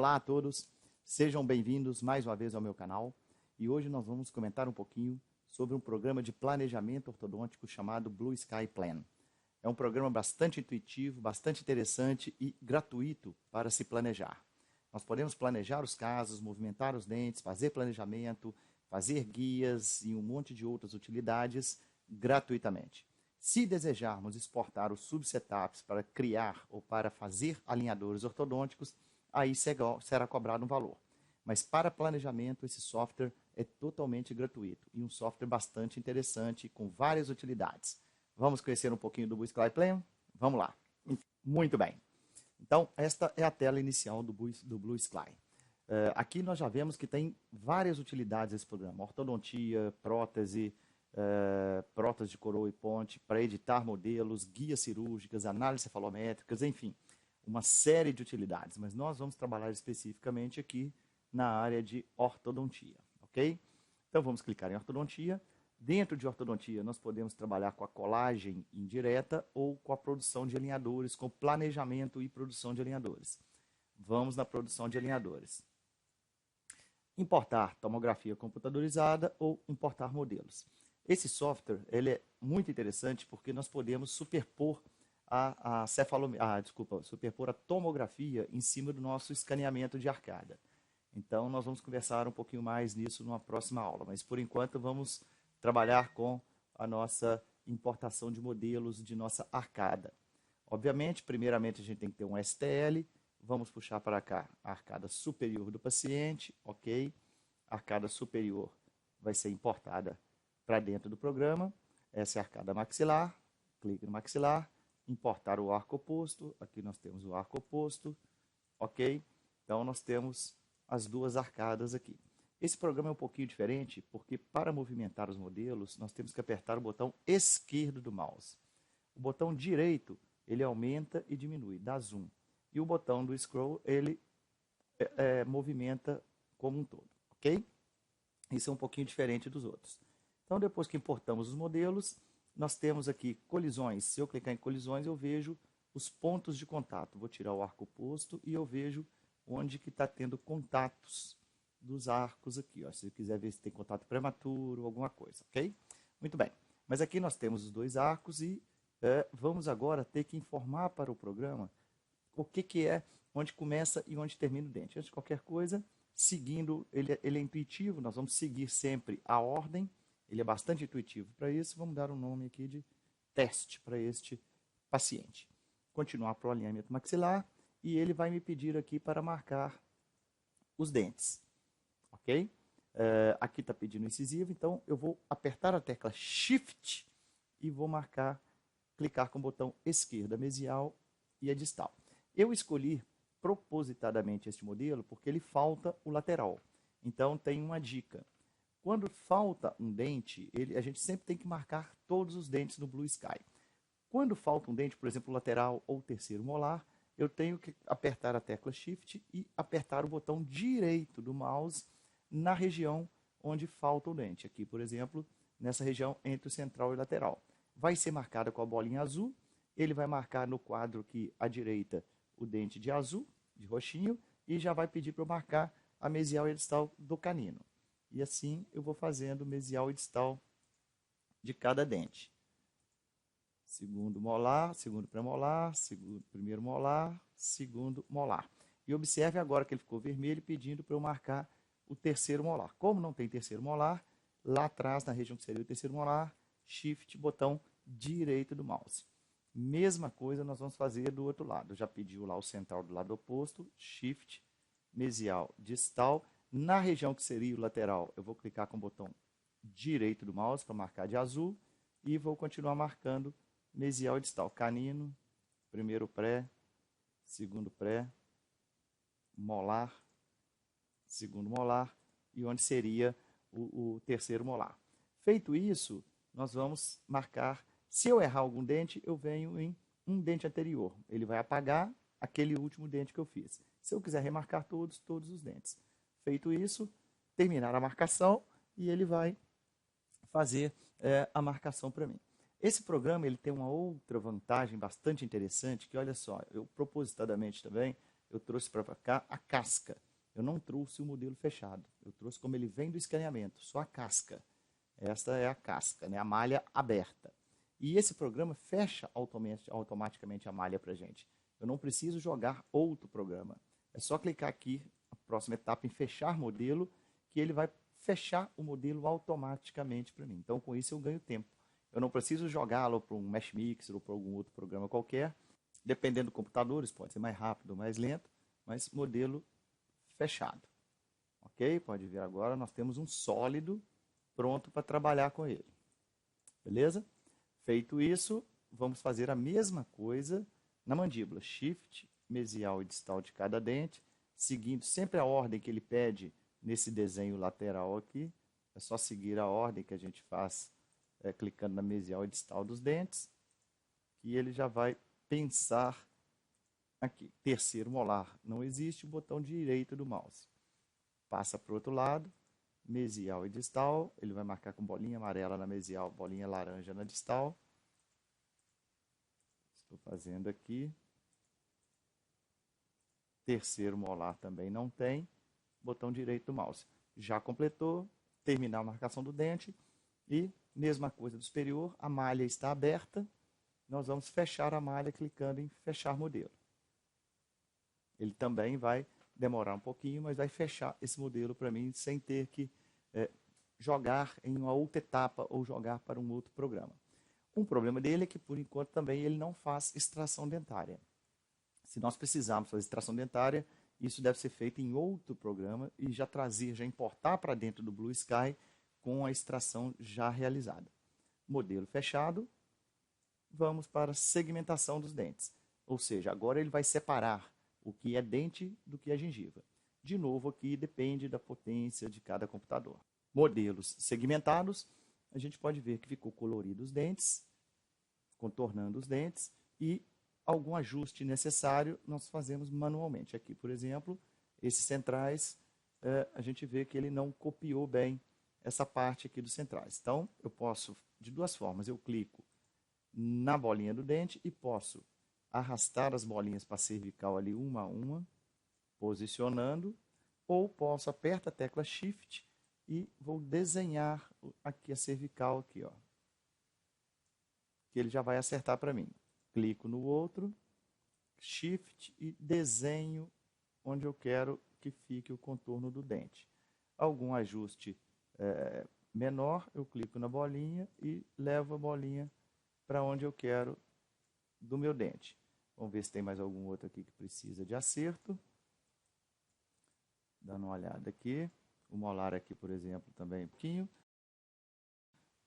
Olá a todos, sejam bem-vindos mais uma vez ao meu canal e hoje nós vamos comentar um pouquinho sobre um programa de planejamento ortodôntico chamado Blue Sky Plan. É um programa bastante intuitivo, bastante interessante e gratuito para se planejar. Nós podemos planejar os casos, movimentar os dentes, fazer planejamento, fazer guias e um monte de outras utilidades gratuitamente. Se desejarmos exportar os subsetups para criar ou para fazer alinhadores ortodônticos, aí será cobrado um valor. Mas para planejamento, esse software é totalmente gratuito e um software bastante interessante com várias utilidades. Vamos conhecer um pouquinho do Blue Sky Plan? Vamos lá. Muito bem. Então, esta é a tela inicial do Blue Sky. Aqui nós já vemos que tem várias utilidades esse programa. Ortodontia, prótese, prótese de coroa e ponte, para editar modelos, guias cirúrgicas, análises cefalométricas, enfim, uma série de utilidades. Mas nós vamos trabalhar especificamente aqui na área de ortodontia, ok? Então vamos clicar em ortodontia. Dentro de ortodontia nós podemos trabalhar com a colagem indireta ou com a produção de alinhadores, com planejamento e produção de alinhadores. Vamos na produção de alinhadores. Importar tomografia computadorizada ou importar modelos. Esse software ele é muito interessante porque nós podemos superpor superpor a tomografia em cima do nosso escaneamento de arcada. Então, nós vamos conversar um pouquinho mais nisso numa próxima aula, mas por enquanto vamos trabalhar com a nossa importação de modelos de nossa arcada. Obviamente, primeiramente a gente tem que ter um STL, vamos puxar para cá a arcada superior do paciente, ok? A arcada superior vai ser importada para dentro do programa. Essa é a arcada maxilar, clique no maxilar, importar o arco oposto, aqui nós temos o arco oposto, ok? Então nós temos as duas arcadas aqui. Esse programa é um pouquinho diferente, porque para movimentar os modelos, nós temos que apertar o botão esquerdo do mouse. O botão direito, ele aumenta e diminui, dá zoom. E o botão do scroll, ele movimenta como um todo, ok? Isso é um pouquinho diferente dos outros. Então, depois que importamos os modelos, nós temos aqui colisões. Se eu clicar em colisões, eu vejo os pontos de contato. Vou tirar o arco oposto e eu vejo onde que está tendo contatos dos arcos aqui. Ó. Se eu quiser ver se tem contato prematuro, alguma coisa, ok? Muito bem. Mas aqui nós temos os dois arcos e vamos agora ter que informar para o programa o que é, onde começa e onde termina o dente. Antes de qualquer coisa, seguindo, ele é intuitivo, nós vamos seguir sempre a ordem. Ele é bastante intuitivo para isso. Vamos dar um nome aqui de teste para este paciente. Continuar para o alinhamento maxilar e ele vai me pedir aqui para marcar os dentes. Ok? Aqui está pedindo incisivo, então eu vou apertar a tecla Shift e vou marcar, clicar com o botão esquerdo, a mesial e a distal. Eu escolhi propositadamente este modelo porque ele falta o lateral. Então tem uma dica. Quando falta um dente, a gente sempre tem que marcar todos os dentes no Blue Sky. Quando falta um dente, por exemplo, lateral ou terceiro molar, eu tenho que apertar a tecla Shift e apertar o botão direito do mouse na região onde falta o dente. Aqui, por exemplo, nessa região entre o central e o lateral. Vai ser marcada com a bolinha azul, ele vai marcar no quadro aqui à direita o dente de azul, de roxinho, e já vai pedir para eu marcar a mesial e a distal do canino. E assim eu vou fazendo mesial e distal de cada dente. Segundo molar, segundo premolar, primeiro molar, segundo molar. E observe agora que ele ficou vermelho pedindo para eu marcar o terceiro molar. Como não tem terceiro molar, lá atrás, na região que seria o terceiro molar, Shift, botão direito do mouse. Mesma coisa nós vamos fazer do outro lado. Já pediu lá o central do lado oposto, Shift, mesial, distal. Na região que seria o lateral, eu vou clicar com o botão direito do mouse para marcar de azul e vou continuar marcando mesial e distal. Canino, primeiro pré, segundo pré, molar, segundo molar e onde seria o terceiro molar. Feito isso, nós vamos marcar. Se eu errar algum dente, eu venho em um dente anterior. Ele vai apagar aquele último dente que eu fiz. Se eu quiser remarcar todos os dentes. Feito isso, terminar a marcação e ele vai fazer a marcação para mim. Esse programa ele tem uma outra vantagem bastante interessante, que olha só, eu propositadamente também, eu trouxe para cá a casca. Eu não trouxe o modelo fechado. Eu trouxe como ele vem do escaneamento, só a casca. Esta é a casca, né? A malha aberta. E esse programa fecha automaticamente a malha para a gente. Eu não preciso jogar outro programa. É só clicar aqui, a próxima etapa, em fechar modelo, que ele vai fechar o modelo automaticamente para mim. Então, com isso, eu ganho tempo. Eu não preciso jogá-lo para um Mesh Mixer ou para algum outro programa qualquer. Dependendo do computador, isso pode ser mais rápido ou mais lento, mas modelo fechado. Ok? Pode ver agora, nós temos um sólido pronto para trabalhar com ele. Beleza? Feito isso, vamos fazer a mesma coisa na mandíbula. Shift, mesial e distal de cada dente, seguindo sempre a ordem que ele pede nesse desenho lateral aqui. É só seguir a ordem que a gente faz clicando na mesial e distal dos dentes, que ele já vai pensar aqui. Terceiro molar, não existe o botão direito do mouse. Passa para o outro lado, mesial e distal, ele vai marcar com bolinha amarela na mesial, bolinha laranja na distal. Estou fazendo aqui. Terceiro molar também não tem, botão direito do mouse. Já completou, terminar a marcação do dente e mesma coisa do superior, a malha está aberta, nós vamos fechar a malha clicando em fechar modelo. Ele também vai demorar um pouquinho, mas vai fechar esse modelo para mim sem ter que jogar em uma outra etapa ou jogar para um outro programa. Um problema dele é que, por enquanto, também ele não faz extração dentária. Se nós precisarmos fazer extração dentária, isso deve ser feito em outro programa e já trazer, já importar para dentro do Blue Sky com a extração já realizada. Modelo fechado, vamos para a segmentação dos dentes. Ou seja, agora ele vai separar o que é dente do que é gengiva. De novo, aqui depende da potência de cada computador. Modelos segmentados, a gente pode ver que ficou colorido os dentes, contornando os dentes, e algum ajuste necessário nós fazemos manualmente. Aqui, por exemplo, esses centrais, a gente vê que ele não copiou bem essa parte aqui dos centrais. Então, eu posso, de duas formas, eu clico na bolinha do dente e posso arrastar as bolinhas para a cervical ali uma a uma, posicionando, ou posso apertar a tecla Shift e vou desenhar aqui a cervical aqui, ó, que ele já vai acertar para mim. Clico no outro, Shift e desenho onde eu quero que fique o contorno do dente. Algum ajuste menor, eu clico na bolinha e levo a bolinha para onde eu quero do meu dente. Vamos ver se tem mais algum outro aqui que precisa de acerto. Dando uma olhada aqui. O molar aqui, por exemplo, também um pouquinho.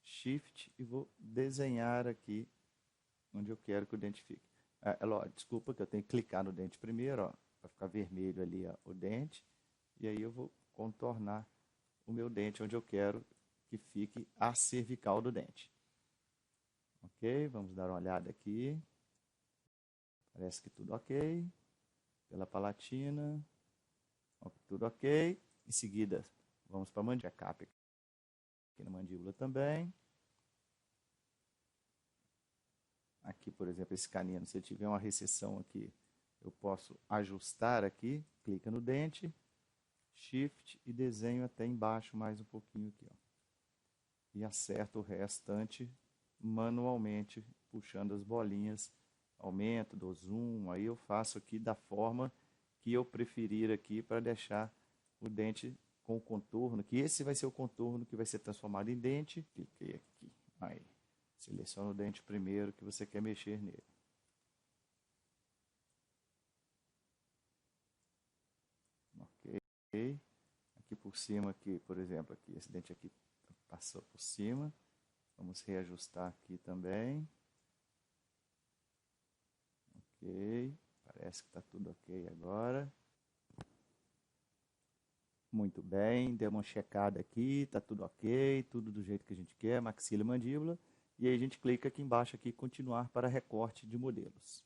Shift e vou desenhar aqui onde eu quero que o dente fique. Desculpa que eu tenho que clicar no dente primeiro, para ficar vermelho ali o dente. E aí eu vou contornar o meu dente onde eu quero que fique a cervical do dente. Ok, vamos dar uma olhada aqui. Parece que tudo ok. Pela palatina. Tudo ok. Em seguida, vamos para a mandíbula. Aqui na mandíbula também. Aqui, por exemplo, esse canino, se ele tiver uma recessão aqui, eu posso ajustar aqui. Clica no dente. Shift e desenho até embaixo mais um pouquinho aqui, ó. E acerto o restante manualmente, puxando as bolinhas, aumento, dou zoom, aí eu faço aqui da forma que eu preferir aqui para deixar o dente com o contorno, que esse vai ser o contorno que vai ser transformado em dente. Cliquei aqui, aí, seleciona o dente primeiro que você quer mexer nele. Ok, aqui por cima, aqui, por exemplo, aqui, esse dente aqui passou por cima. Vamos reajustar aqui também. Ok, parece que está tudo ok agora. Muito bem, deu uma checada aqui, está tudo ok, tudo do jeito que a gente quer, maxila e mandíbula. E aí a gente clica aqui embaixo, aqui, continuar para recorte de modelos.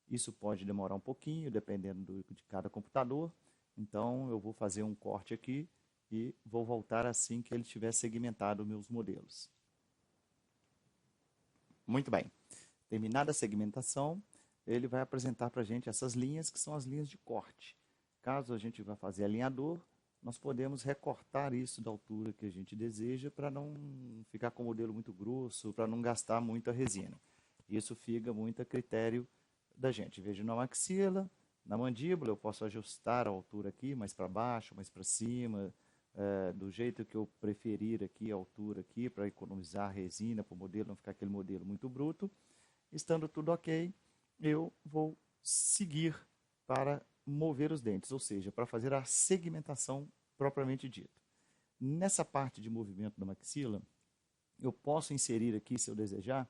Isso pode demorar um pouquinho, dependendo de cada computador. Então eu vou fazer um corte aqui e vou voltar assim que ele tiver segmentado meus modelos. Muito bem. Terminada a segmentação, ele vai apresentar para a gente essas linhas que são as linhas de corte. Caso a gente vá fazer alinhador, nós podemos recortar isso da altura que a gente deseja para não ficar com o modelo muito grosso, para não gastar muita resina. Isso fica muito a critério da gente. Veja na maxila, na mandíbula, eu posso ajustar a altura aqui, mais para baixo, mais para cima, do jeito que eu preferir aqui, a altura aqui, para economizar resina, para o modelo não ficar aquele modelo muito bruto. Estando tudo ok, eu vou seguir para mover os dentes, ou seja, para fazer a segmentação propriamente dita. Nessa parte de movimento da maxila, eu posso inserir aqui, se eu desejar,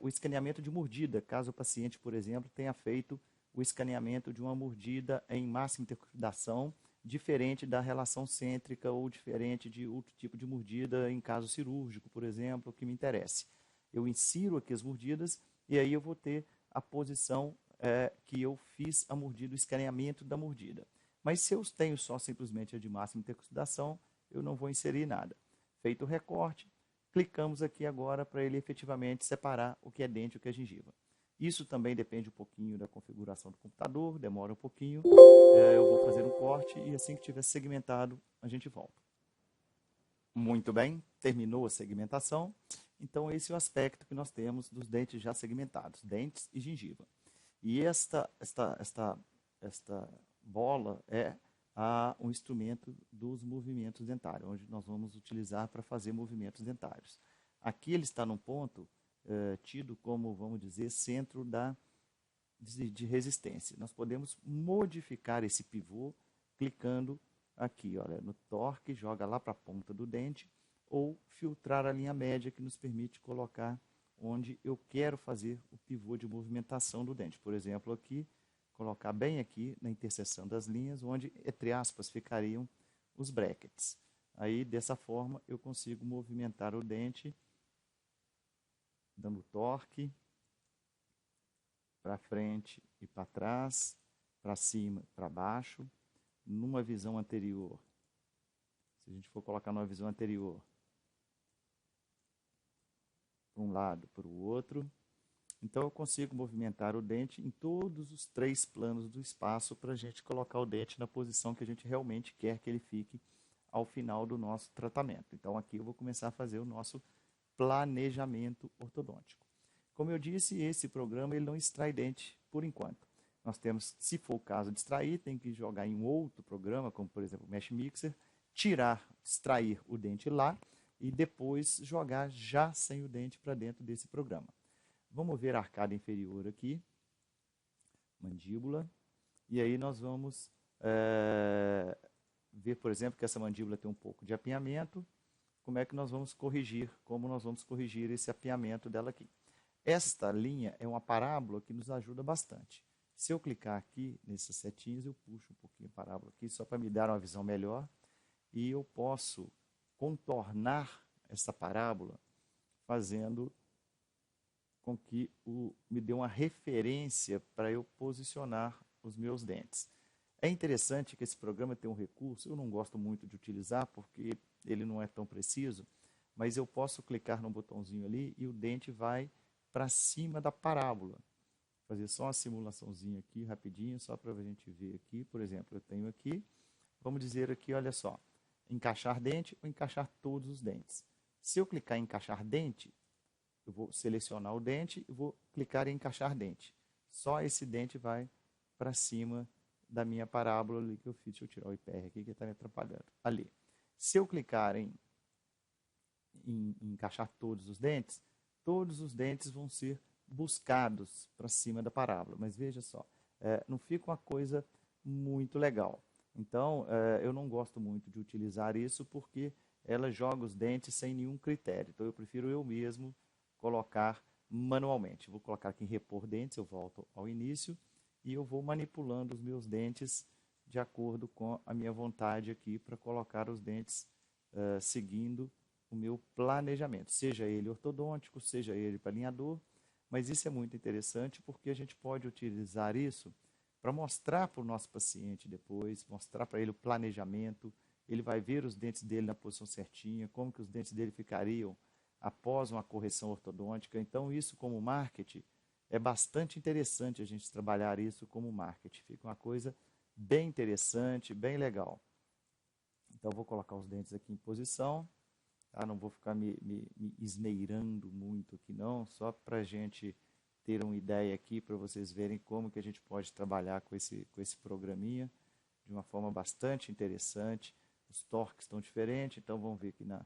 o escaneamento de mordida, caso o paciente, por exemplo, tenha feito o escaneamento de uma mordida em máxima intercordação, diferente da relação cêntrica ou diferente de outro tipo de mordida em caso cirúrgico, por exemplo, que me interesse. Eu insiro aqui as mordidas e aí eu vou ter a posição que eu fiz a mordida, o escaneamento da mordida. Mas se eu tenho só simplesmente a de máxima intercordação, eu não vou inserir nada. Feito o recorte, clicamos aqui agora para ele efetivamente separar o que é dente e o que é gengiva. Isso também depende um pouquinho da configuração do computador, demora um pouquinho. Eu vou fazer um corte e assim que tiver segmentado, a gente volta. Muito bem, terminou a segmentação. Então, esse é o aspecto que nós temos dos dentes já segmentados, dentes e gengiva. E esta bola é um instrumento dos movimentos dentários, onde nós vamos utilizar para fazer movimentos dentários. Aqui ele está num ponto tido como, vamos dizer, centro de resistência. Nós podemos modificar esse pivô clicando aqui, olha, no torque, joga lá para a ponta do dente, ou filtrar a linha média que nos permite colocar onde eu quero fazer o pivô de movimentação do dente. Por exemplo, aqui, colocar bem aqui na interseção das linhas, onde, entre aspas, ficariam os brackets. Aí, dessa forma, eu consigo movimentar o dente, dando torque, para frente e para trás, para cima e para baixo, numa visão anterior. Se a gente for colocar numa visão anterior, para um lado, para o outro. Então, eu consigo movimentar o dente em todos os 3 planos do espaço para a gente colocar o dente na posição que a gente realmente quer que ele fique ao final do nosso tratamento. Então, aqui eu vou começar a fazer o nosso planejamento ortodôntico. Como eu disse, esse programa ele não extrai dente por enquanto. Nós temos, se for o caso de extrair, tem que jogar em um outro programa, como por exemplo o Mesh Mixer, extrair o dente lá e depois jogar já sem o dente para dentro desse programa. Vamos ver a arcada inferior aqui, mandíbula, e aí nós vamos ver, por exemplo, que essa mandíbula tem um pouco de apinhamento. Como é que nós vamos corrigir? Como nós vamos corrigir esse apinhamento dela aqui? Esta linha é uma parábola que nos ajuda bastante. Se eu clicar aqui nessas setinhas, eu puxo um pouquinho a parábola aqui, só para me dar uma visão melhor. E eu posso contornar essa parábola fazendo com que me dê uma referência para eu posicionar os meus dentes. É interessante que esse programa tem um recurso, eu não gosto muito de utilizar porque ele não é tão preciso, mas eu posso clicar no botãozinho ali e o dente vai para cima da parábola. Vou fazer só uma simulaçãozinha aqui, rapidinho, só para a gente ver aqui. Por exemplo, eu tenho aqui, vamos dizer aqui, olha só, encaixar dente ou encaixar todos os dentes. Se eu clicar em encaixar dente, eu vou selecionar o dente e vou clicar em encaixar dente. Só esse dente vai para cima da minha parábola ali que eu fiz. Deixa eu tirar o IPR aqui que está me atrapalhando. Ali. Se eu clicar em encaixar todos os dentes vão ser buscados para cima da parábola. Mas veja só, não fica uma coisa muito legal. Então, eu não gosto muito de utilizar isso porque ela joga os dentes sem nenhum critério. Então, eu prefiro eu mesmo colocar manualmente. Vou colocar aqui em repor dentes, eu volto ao início e eu vou manipulando os meus dentes de acordo com a minha vontade aqui para colocar os dentes seguindo o meu planejamento, seja ele ortodôntico, seja ele para alinhador, mas isso é muito interessante porque a gente pode utilizar isso para mostrar para o nosso paciente depois, mostrar para ele o planejamento, ele vai ver os dentes dele na posição certinha, como que os dentes dele ficariam após uma correção ortodôntica. Então, isso como marketing é bastante interessante a gente trabalhar isso como marketing. Fica uma coisa bem interessante, bem legal. Então, eu vou colocar os dentes aqui em posição. Tá? Não vou ficar me esmeirando muito aqui não, só para a gente ter uma ideia aqui, para vocês verem como que a gente pode trabalhar com esse programinha de uma forma bastante interessante. Os torques estão diferentes, então vamos ver aqui na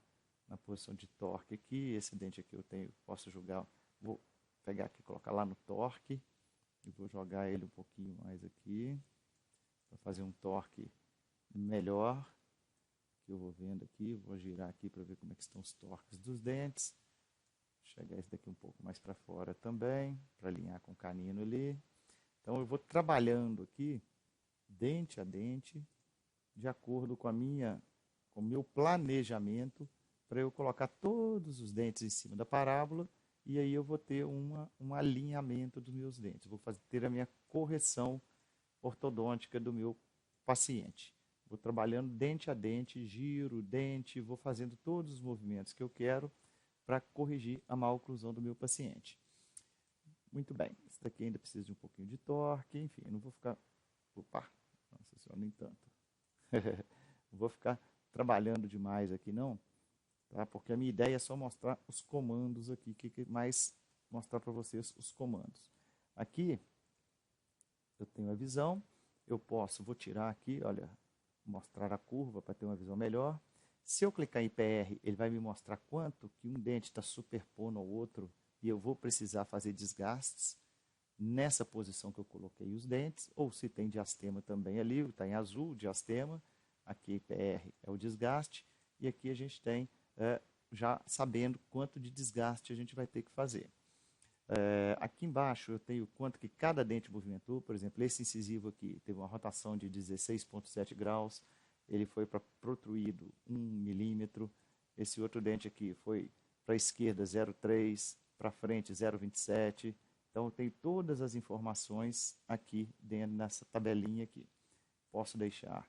posição de torque aqui. Esse dente aqui eu posso jogar, vou pegar aqui e colocar lá no torque, e vou jogar ele um pouquinho mais aqui, para fazer um torque melhor. Que eu vou vendo aqui, vou girar aqui para ver como é que estão os torques dos dentes. Chegar esse daqui um pouco mais para fora também, para alinhar com o canino ali. Então eu vou trabalhando aqui, dente a dente, de acordo com o meu planejamento, para eu colocar todos os dentes em cima da parábola, e aí eu vou ter um alinhamento dos meus dentes. Vou ter a minha correção ortodôntica do meu paciente. Vou trabalhando dente a dente, giro o dente, vou fazendo todos os movimentos que eu quero para corrigir a má oclusão do meu paciente. Muito bem, esse daqui ainda precisa de um pouquinho de torque, enfim, eu não vou ficar... Opa, nossa senhora, nem tanto. Não vou ficar trabalhando demais aqui não, tá? Porque a minha ideia é só mostrar os comandos aqui, mais mostrar para vocês os comandos. Aqui eu tenho a visão, vou tirar aqui, olha, mostrar a curva para ter uma visão melhor. Se eu clicar em PR, ele vai me mostrar quanto que um dente está superpondo ao outro e eu vou precisar fazer desgastes nessa posição que eu coloquei os dentes, ou se tem diastema também ali, está em azul, diastema, aqui PR é o desgaste, e aqui a gente tem já sabendo quanto de desgaste a gente vai ter que fazer. Aqui embaixo eu tenho quanto que cada dente movimentou, por exemplo, esse incisivo aqui teve uma rotação de 16,7 graus, ele foi para protruído 1 milímetro, esse outro dente aqui foi para a esquerda 0,3, para frente 0,27, então eu tenho todas as informações aqui dentro dessa tabelinha aqui. Posso deixar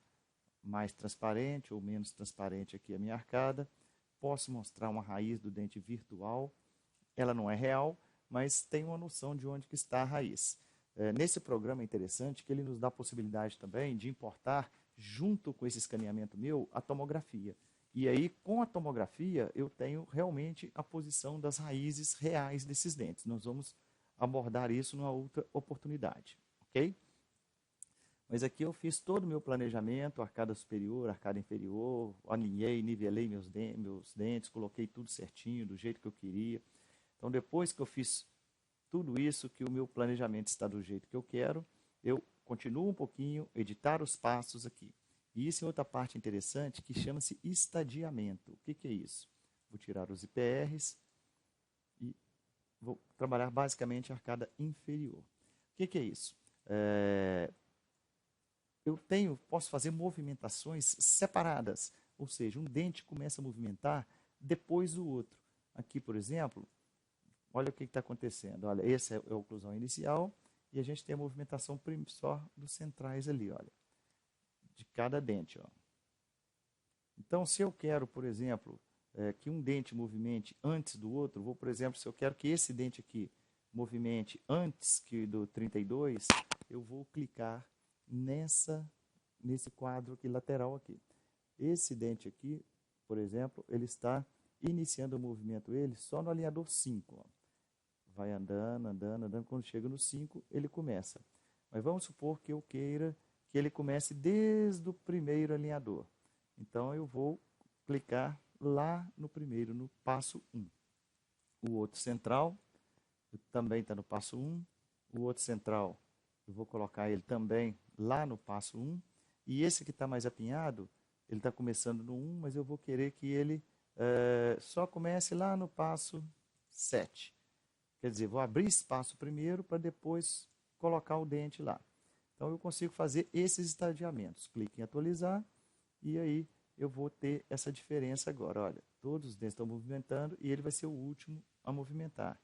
mais transparente ou menos transparente aqui a minha arcada, posso mostrar uma raiz do dente virtual, ela não é real, mas tem uma noção de onde que está a raiz. Nesse programa é interessante que ele nos dá a possibilidade também de importar, junto com esse escaneamento meu, a tomografia. E aí, com a tomografia, eu tenho realmente a posição das raízes reais desses dentes. Nós vamos abordar isso numa outra oportunidade, ok? Mas aqui eu fiz todo o meu planejamento, arcada superior, arcada inferior, alinhei, nivelei meus dentes, coloquei tudo certinho, do jeito que eu queria. Então, depois que eu fiz tudo isso, que o meu planejamento está do jeito que eu quero, eu continuo um pouquinho, editar os passos aqui. E isso é outra parte interessante que chama-se estadiamento. O que é isso? Vou tirar os IPRs e vou trabalhar basicamente a arcada inferior. O que é isso? Eu posso fazer movimentações separadas, ou seja, um dente começa a movimentar depois do outro. Aqui, por exemplo, olha o que está acontecendo. Olha, essa é a oclusão inicial e a gente tem a movimentação só dos centrais ali, olha, de cada dente. Ó. Então, se eu quero, por exemplo, que um dente movimente antes do outro, por exemplo, se eu quero que esse dente aqui movimente antes que do 32, eu vou clicar nesse quadro aqui lateral aqui. Esse dente aqui, por exemplo, ele está iniciando o movimento só no alinhador 5. Ó. Vai andando, andando, andando. Quando chega no 5, ele começa. Mas vamos supor que eu queira que ele comece desde o primeiro alinhador. Então, eu vou clicar lá no primeiro, no passo 1. O outro central também está no passo 1. O outro central, eu vou colocar ele também lá no passo 1. E esse que está mais apinhado, ele está começando no 1, mas eu vou querer que ele só comece lá no passo 7. Quer dizer, vou abrir espaço primeiro para depois colocar o dente lá. Então, eu consigo fazer esses estadiamentos. Clique em atualizar e aí eu vou ter essa diferença agora. Olha, todos os dentes estão movimentando e ele vai ser o último a movimentar.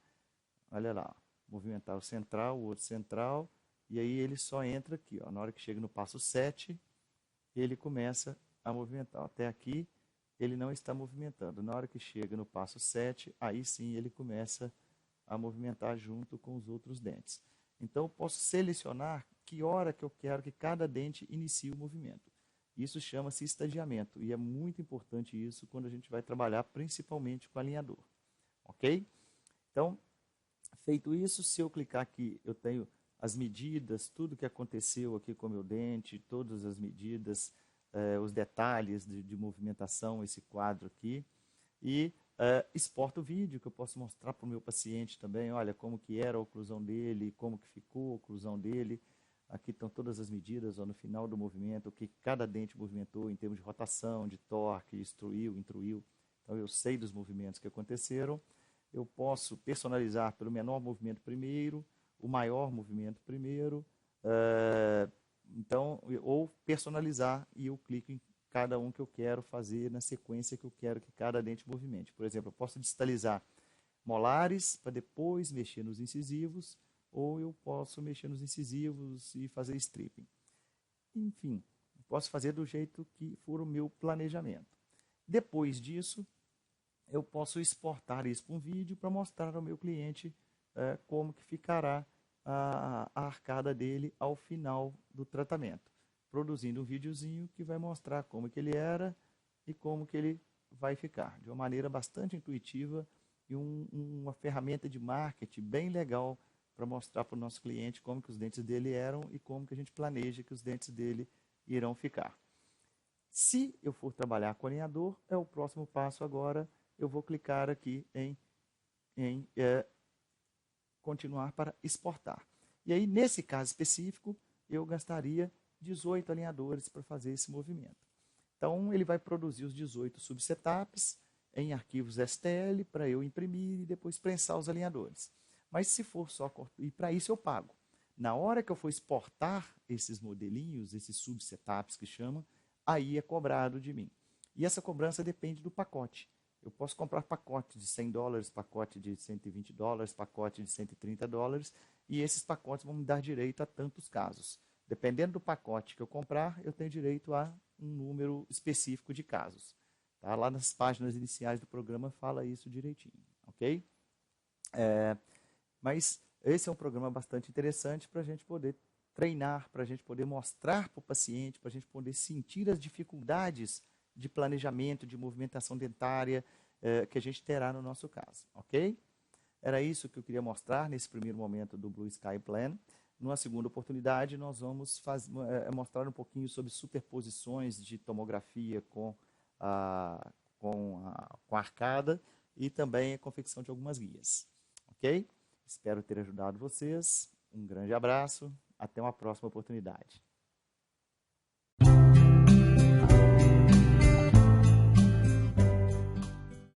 Olha lá, movimentar o central, o outro central, e aí ele só entra aqui. Ó. Na hora que chega no passo 7, ele começa a movimentar. Até aqui, ele não está movimentando. Na hora que chega no passo 7, aí sim ele começa a movimentar junto com os outros dentes. Então, eu posso selecionar que hora que eu quero que cada dente inicie o movimento. Isso chama-se estadiamento, e é muito importante isso quando a gente vai trabalhar principalmente com alinhador. Ok? Então, feito isso, se eu clicar aqui, eu tenho as medidas, tudo que aconteceu aqui com o meu dente, todas as medidas, os detalhes de movimentação, esse quadro aqui. E exporto o vídeo, que eu posso mostrar para o meu paciente também, olha como que era a oclusão dele, como que ficou a oclusão dele. Aqui estão todas as medidas, ó, no final do movimento, o que cada dente movimentou em termos de rotação, de torque, extruiu, intruiu. Então eu sei dos movimentos que aconteceram. Eu posso personalizar pelo menor movimento primeiro, o maior movimento primeiro, então, ou personalizar e eu clico em cada um que eu quero fazer na sequência que eu quero que cada dente movimente. Por exemplo, eu posso distalizar molares para depois mexer nos incisivos, ou eu posso mexer nos incisivos e fazer stripping. Enfim, posso fazer do jeito que for o meu planejamento. Depois disso, eu posso exportar isso para um vídeo para mostrar ao meu cliente como que ficará a arcada dele ao final do tratamento, produzindo um videozinho que vai mostrar como que ele era e como que ele vai ficar, de uma maneira bastante intuitiva e uma ferramenta de marketing bem legal para mostrar para o nosso cliente como que os dentes dele eram e como que a gente planeja que os dentes dele irão ficar. Se eu for trabalhar com alinhador, é o próximo passo agora, eu vou clicar aqui em continuar para exportar. E aí, nesse caso específico, eu gastaria 18 alinhadores para fazer esse movimento. Então, ele vai produzir os 18 subsetups em arquivos STL para eu imprimir e depois prensar os alinhadores. Mas se for só... E para isso eu pago. Na hora que eu for exportar esses modelinhos, esses subsetups que chama, aí é cobrado de mim. E essa cobrança depende do pacote. Eu posso comprar pacote de $100, pacote de $120, pacote de $130, e esses pacotes vão me dar direito a tantos casos. Dependendo do pacote que eu comprar, eu tenho direito a um número específico de casos. Tá? Lá nas páginas iniciais do programa fala isso direitinho, ok? Mas esse é um programa bastante interessante para a gente poder treinar, para a gente poder mostrar para o paciente, para a gente poder sentir as dificuldades de planejamento, de movimentação dentária que a gente terá no nosso caso, ok? Era isso que eu queria mostrar nesse primeiro momento do Blue Sky Plan. Numa segunda oportunidade, nós vamos mostrar um pouquinho sobre superposições de tomografia com a arcada e também a confecção de algumas guias, ok? Espero ter ajudado vocês. Um grande abraço. Até uma próxima oportunidade.